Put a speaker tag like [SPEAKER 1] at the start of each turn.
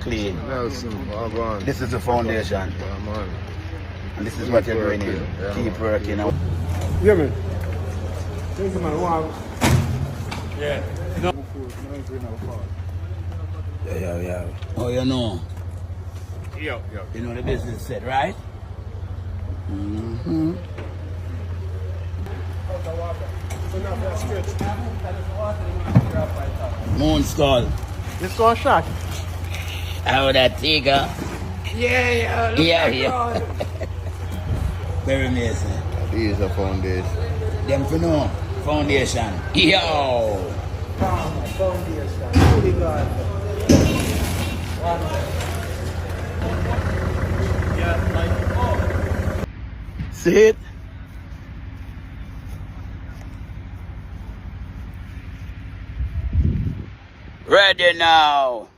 [SPEAKER 1] clean.
[SPEAKER 2] Nelson, Vaughn.
[SPEAKER 1] This is the foundation.
[SPEAKER 2] Yeah, man.
[SPEAKER 1] And this is what you're doing here.
[SPEAKER 2] Yeah.
[SPEAKER 1] Keep working out.
[SPEAKER 2] Yeah, man. Thank you, man. Wow.
[SPEAKER 3] Yeah.
[SPEAKER 1] Yeah. Oh, you know.
[SPEAKER 3] Yo.
[SPEAKER 1] You know the business said, right? Mm-hmm. Moon skull.
[SPEAKER 2] Let's go shot.
[SPEAKER 1] How that tiger? Yeah. Very amazing.
[SPEAKER 2] These are foundation.
[SPEAKER 1] Them for no foundation. Yo.
[SPEAKER 2] Foundation. Holy God.
[SPEAKER 1] See it? Ready now.